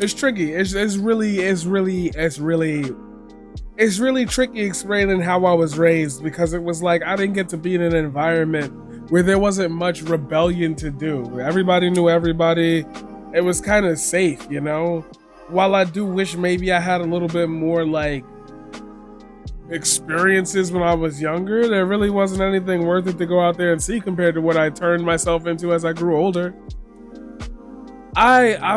It's tricky. It's really tricky explaining how I was raised because it was like I didn't get to be in an environment where there wasn't much rebellion to do. Everybody knew everybody. It was kind of safe, you know? While I do wish maybe I had a little bit more like experiences when I was younger, there really wasn't anything worth it to go out there and see compared to what I turned myself into as I grew older. I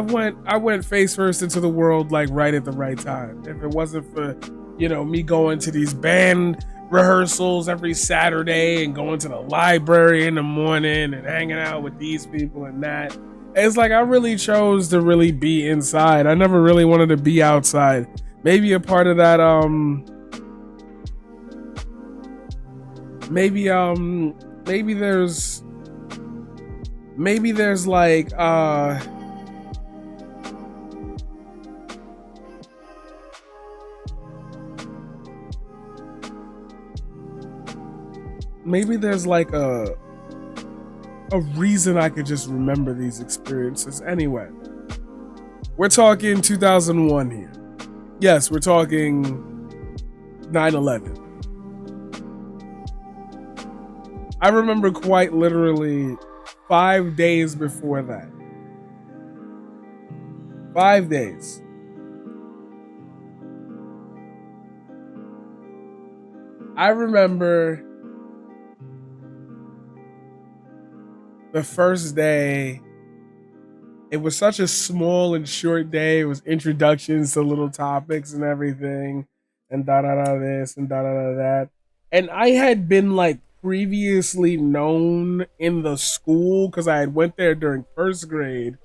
went face first into the world like right at the right time. If it wasn't for, me going to these band rehearsals every Saturday and going to the library in the morning and hanging out with these people and that. It's like I really chose to really be inside. I never really wanted to be outside. Maybe a part of that maybe there's like maybe there's like a reason I could just remember these experiences. Anyway, we're talking 2001 here. Yes, we're talking 9/11. I remember quite literally 5 days before that. 5 days. I remember the first day. It was such a small and short day. It was introductions to little topics and everything, and da da da this and da da da that. And I had been like previously known in the school because I had went there during first grade.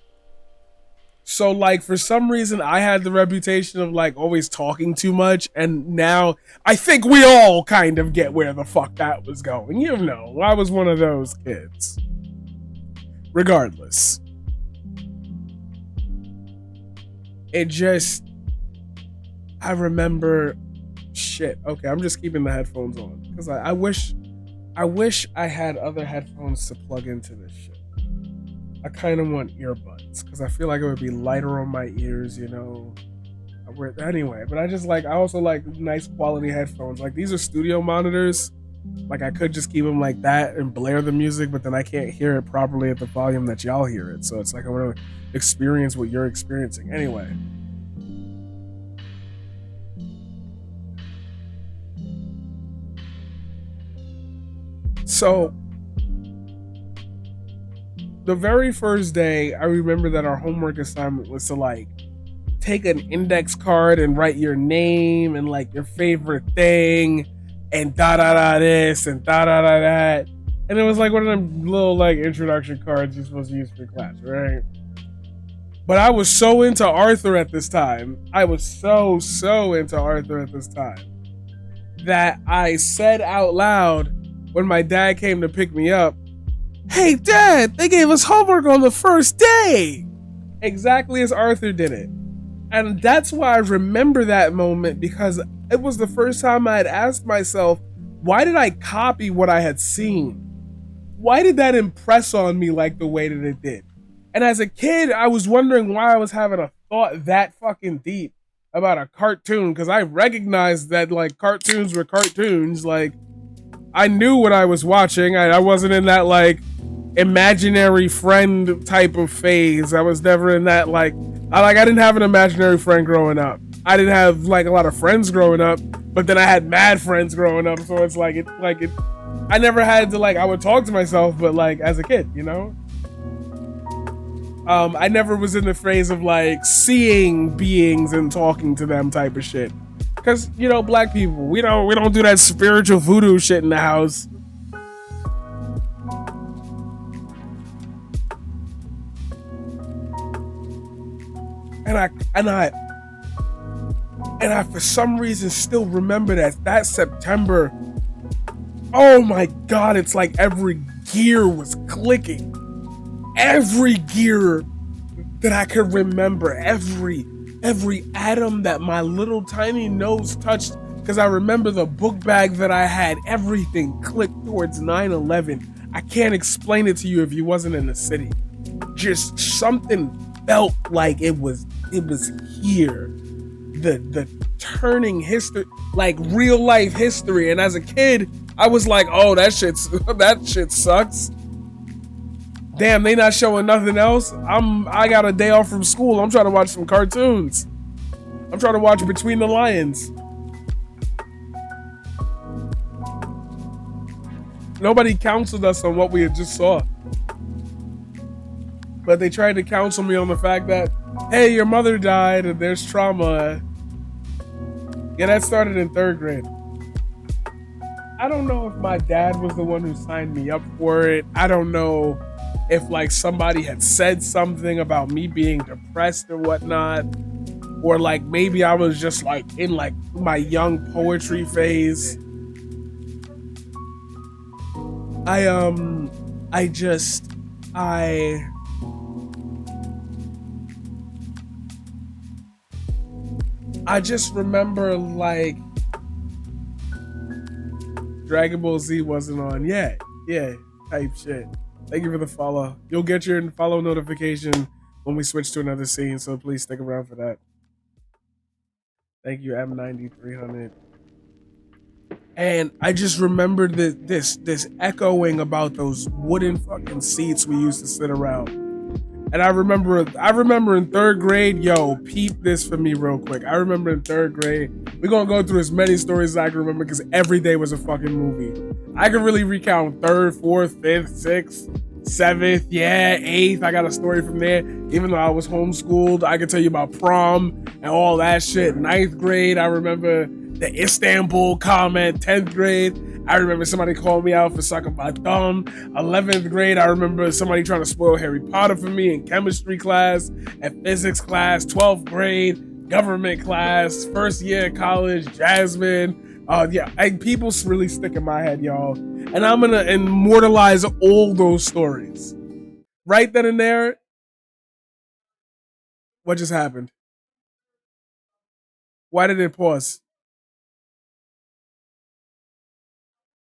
So like for some reason I had the reputation of like always talking too much, and now I think we all kind of get where the fuck that was going. I was one of those kids. Regardless, I remember shit. Okay, I'm just keeping the headphones on because I wish I had other headphones to plug into this shit. I kind of want earbuds because I feel like it would be lighter on my ears, Anyway, but I also like nice quality headphones. Like these are studio monitors. Like I could just keep them like that and blare the music, but then I can't hear it properly at the volume that y'all hear it. So it's like I want to experience what you're experiencing. Anyway. So the very first day, I remember that our homework assignment was to like take an index card and write your name and like your favorite thing and da da da this and da da da that. And it was like one of them little like introduction cards you're supposed to use for class, right? But I was so into Arthur at this time. I was so into Arthur at this time that I said out loud when my dad came to pick me up, "Hey Dad, they gave us homework on the first day." Exactly as Arthur did it. And that's why I remember that moment, because it was the first time I had asked myself, why did I copy what I had seen? Why did that impress on me like the way that it did? And as a kid, I was wondering why I was having a thought that fucking deep about a cartoon, because I recognized that like cartoons were cartoons. Like I knew what I was watching. I wasn't in that like imaginary friend type of phase. I was never in that like I didn't have an imaginary friend growing up. I didn't have like a lot of friends growing up, but then I had mad friends growing up. So it's like I never had to like, I would talk to myself, but like as a kid, I never was in the phase of like seeing beings and talking to them type of shit. Cause black people, we don't do that spiritual voodoo shit in the house. And I for some reason still remember that September. Oh my God, it's like every gear was clicking. Every gear that I could remember, every atom that my little tiny nose touched, because I remember the book bag that I had, everything clicked towards 9/11. I can't explain it to you if you wasn't in the city. Just something felt like it was it was here. The turning history, like real life history. And as a kid, I was like, oh, that shit sucks. Damn, they not showing nothing else. I got a day off from school. I'm trying to watch some cartoons. I'm trying to watch Between the Lions. Nobody counseled us on what we had just saw. But they tried to counsel me on the fact that, hey, your mother died and there's trauma. Yeah, that started in 3rd grade. I don't know if my dad was the one who signed me up for it. I don't know if like somebody had said something about me being depressed or whatnot. Or like maybe I was just like in like my young poetry phase. I just remember like Dragon Ball Z wasn't on yet. Yeah, type shit. Thank you for the follow. You'll get your follow notification when we switch to another scene, so please stick around for that. Thank you, M9300. And I just remembered this echoing about those wooden fucking seats we used to sit around. And I remember in 3rd grade, yo, peep this for me real quick. I remember in 3rd grade, we're gonna go through as many stories as I can remember because every day was a fucking movie. I can really recount 3rd, 4th, 5th, 6th, 7th, yeah, 8th. I got a story from there. Even though I was homeschooled, I could tell you about prom and all that shit. 9th grade, I remember the Istanbul comment. 10th grade, I remember somebody called me out for sucking my thumb. 11th grade, I remember somebody trying to spoil Harry Potter for me in chemistry class and physics class. 12th grade, government class. 1st year of college, Jasmine. Yeah, people really stick in my head, y'all. And I'm gonna immortalize all those stories. Right then and there, what just happened? Why did it pause?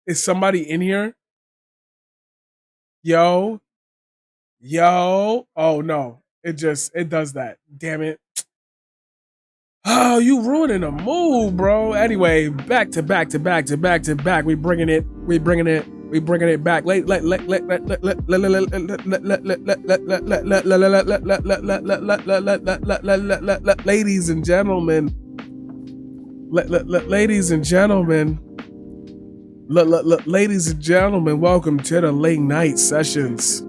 Is somebody in here? Yo. Oh no. It does that. Damn it. Oh, you ruining the mood, bro. Anyway, back to back. We bringing it back. Ladies and gentlemen. Ladies and gentlemen, welcome to the late night sessions.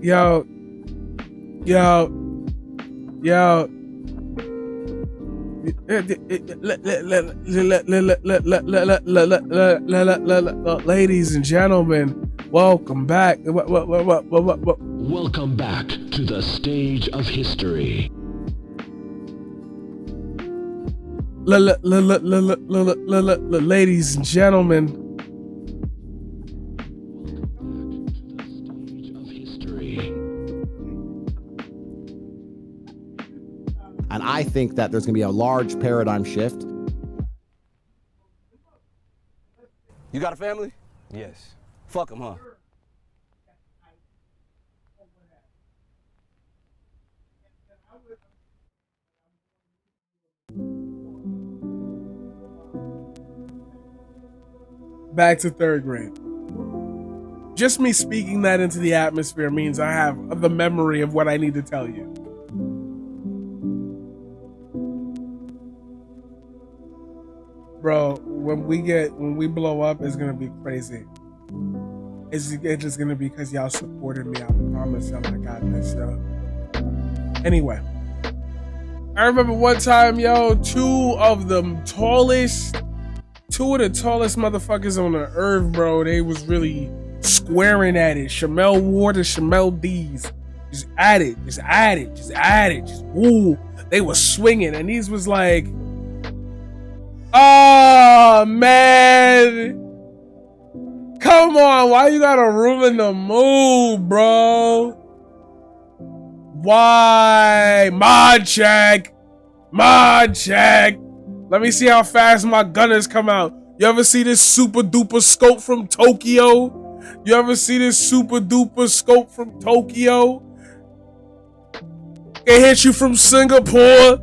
Yo. Ladies and gentlemen, welcome back. Welcome back to the stage of history. Ladies and gentlemen. And I think that there's going to be a large paradigm shift. You got a family? Yes. Fuck them, huh? Back to 3rd grade. Just me speaking that into the atmosphere means I have the memory of what I need to tell you. Bro, when we blow up, it's gonna be crazy. It's just gonna be because y'all supported me. I promise y'all I got this, yo. Anyway, I remember one time, yo, two of the tallest motherfuckers on the earth, bro. They was really squaring at it. Shamel Ward and Shamel D's. Just at it. Just woo. They were swinging, and these was like, oh, man. Come on. Why you gotta ruin the mood, bro? Why? Mod check. Let me see how fast my gunners come out. You ever see this super duper scope from Tokyo? You ever see this super duper scope from Tokyo? It hit you from Singapore.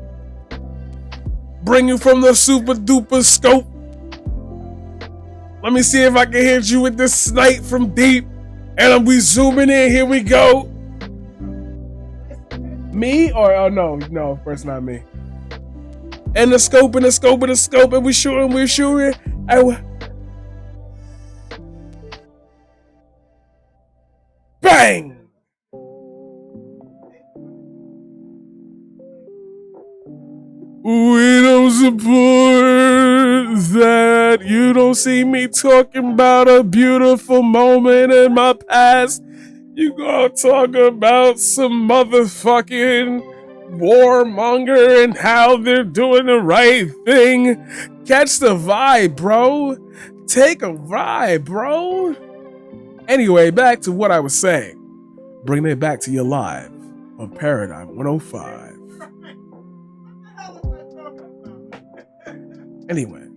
Bring you from the super duper scope. Let me see if I can hit you with this snipe from deep. And we zooming in. Here we go. Me or oh no, of course not me. And the scope and the scope and the scope, and we're shooting. Bang! We don't support that. You don't see me talking about a beautiful moment in my past. You gonna talk about some motherfucking warmonger and how they're doing the right thing. Catch the vibe, bro. Take a ride, bro. Anyway, back to what I was saying. Bringing it back to you live on Paradigm 105. Anyway.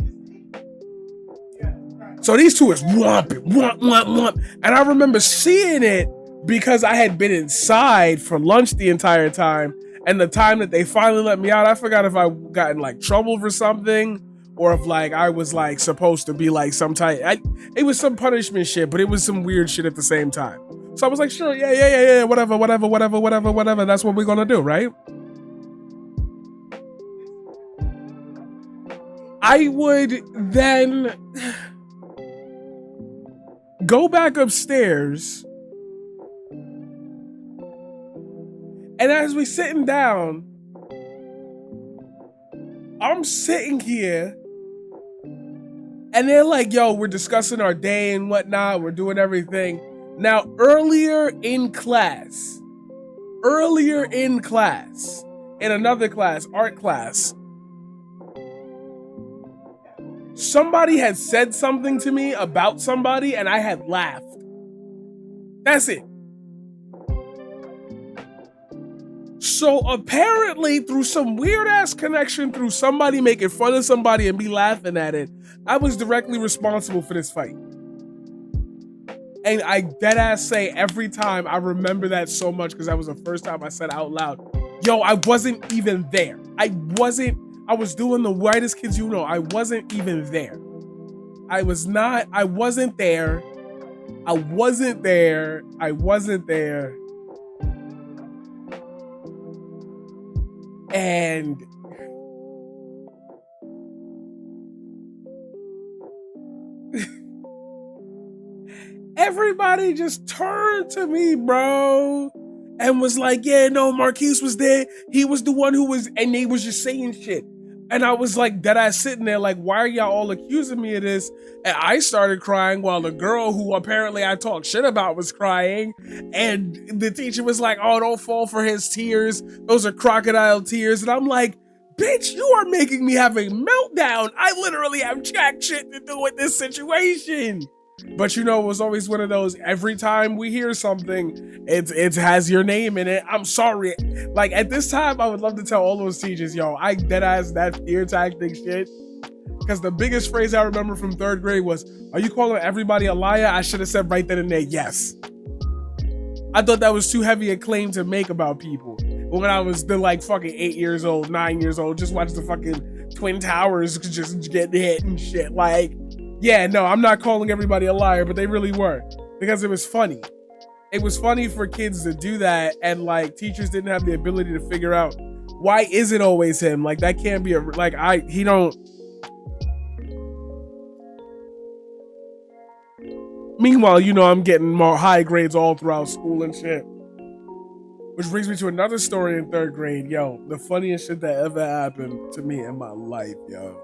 So these two is whomp. And I remember seeing it because I had been inside for lunch the entire time. And the time that they finally let me out, I forgot if I got in like trouble for something or if like I was like supposed to be like some type. It was some punishment shit, but it was some weird shit at the same time. So I was like, sure, yeah, whatever. That's what we're gonna do, right? I would then go back upstairs, and as we sitting down, I'm sitting here, and they're like, yo, we're discussing our day and whatnot, we're doing everything. Now, earlier in class, in another class, art class, somebody had said something to me about somebody and I had laughed. That's it. So apparently through some weird ass connection, through somebody making fun of somebody and me laughing at it, I was directly responsible for this fight. And I dead ass say every time I remember that so much because that was the first time I said out loud, yo, I wasn't even there. I was doing the whitest kids you know. I wasn't even there. I wasn't there. And everybody just turned to me, bro, and was like, yeah, no, Marquise was there. He was the one who was, and they was just saying shit. And I was like, dead ass sitting there like, why are y'all all accusing me of this? And I started crying while the girl who apparently I talked shit about was crying. And the teacher was like, oh, don't fall for his tears. Those are crocodile tears. And I'm like, bitch, you are making me have a meltdown. I literally have jack shit to do with this situation. But you know, it was always one of those, every time we hear something, it has your name in it. I'm sorry. Like at this time, I would love to tell all those teachers, yo, I deadass that ear tactic shit. Because the biggest phrase I remember from 3rd grade was, are you calling everybody a liar? I should have said right then and there, yes. I thought that was too heavy a claim to make about people. But when I was still like fucking 8 years old, 9 years old, just watch the fucking Twin Towers just get hit and shit. Like, yeah, no, I'm not calling everybody a liar, but they really were. Because it was funny. It was funny for kids to do that, and like teachers didn't have the ability to figure out, why is it always him? Like that can't be he don't. Meanwhile, you know, I'm getting more high grades all throughout school and shit. Which brings me to another story in 3rd grade. Yo, the funniest shit that ever happened to me in my life, yo.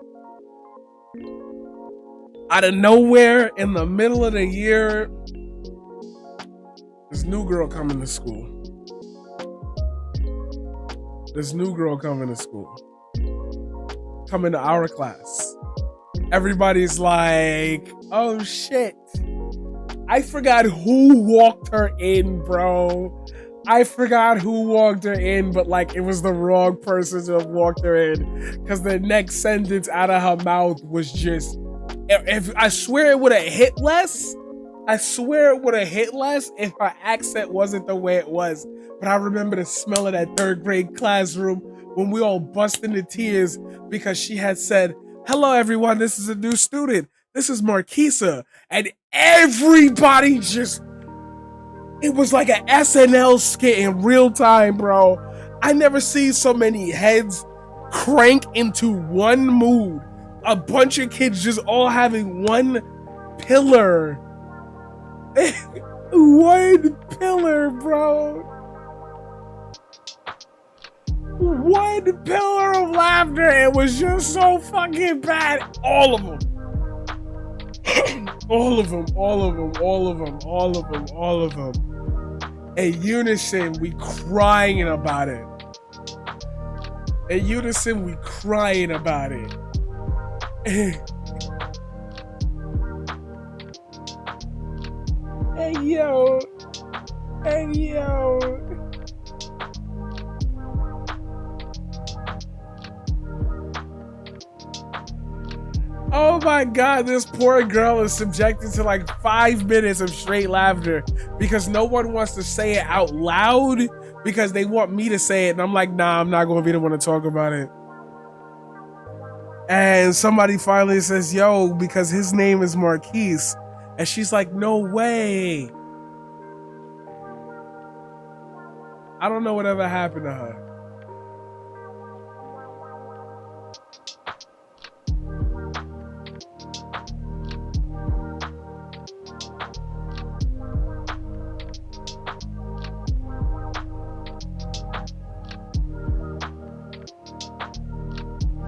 Out of nowhere, in the middle of the year, this new girl coming to school. Coming to our class. Everybody's like, oh shit. I forgot who walked her in, bro. But like it was the wrong person to have walked her in. Because the next sentence out of her mouth was just, if I swear it would have hit less, I swear it would have hit less if her accent wasn't the way it was. But I remember the smell of that third grade classroom when we all bust into tears because she had said, "Hello, everyone. This is a new student. This is Marquisa." And everybody just, it was like an SNL skit in real time, bro. I never see so many heads crank into one mood. A bunch of kids just all having one pillar. One pillar, bro. One pillar of laughter. It was just so fucking bad. All of them. All of them, all of them, all of them, all of them, all of them. In unison, we crying about it. In unison, we crying about it. Hey yo. Hey yo. Oh my god, this poor girl is subjected to like 5 minutes of straight laughter because no one wants to say it out loud because they want me to say it. And I'm like, nah, I'm not gonna be the one to talk about it. And somebody finally says, yo, because his name is Marquise. And she's like, no way. I don't know whatever happened to her.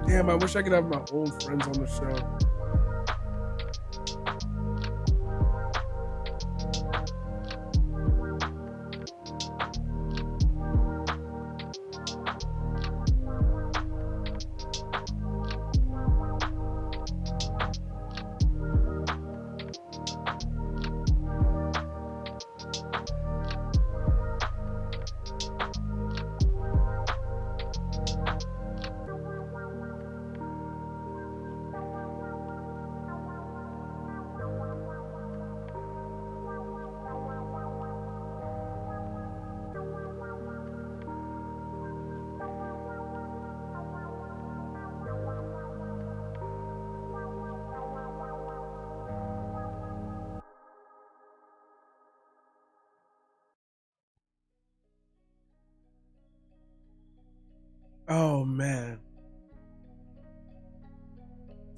Damn, I wish I could have my old friends on the show. Oh man.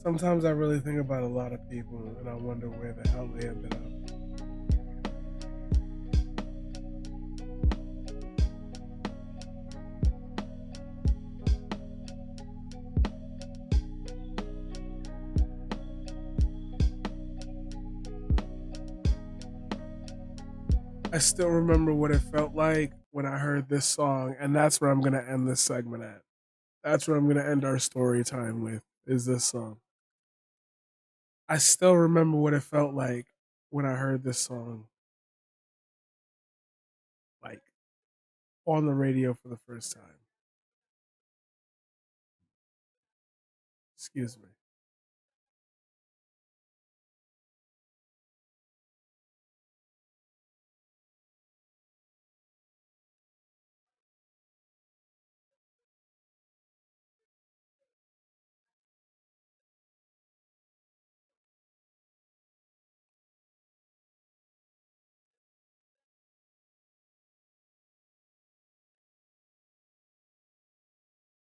Sometimes I really think about a lot of people and I wonder where the hell they ended up. I still remember what it felt like when I heard this song, and that's where I'm gonna end this segment at. That's where I'm gonna end our story time with, is this song. I still remember what it felt like when I heard this song, like on the radio for the first time. Excuse me.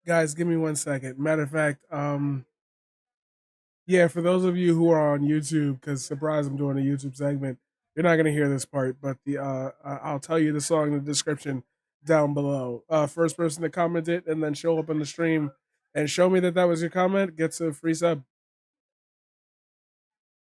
Guys, give me 1 second. Matter of fact, yeah, for those of you who are on YouTube, because surprise, I'm doing a YouTube segment. You're not gonna hear this part, but I'll tell you the song in the description down below. First person to comment it and then show up in the stream and show me that that was your comment gets a free sub.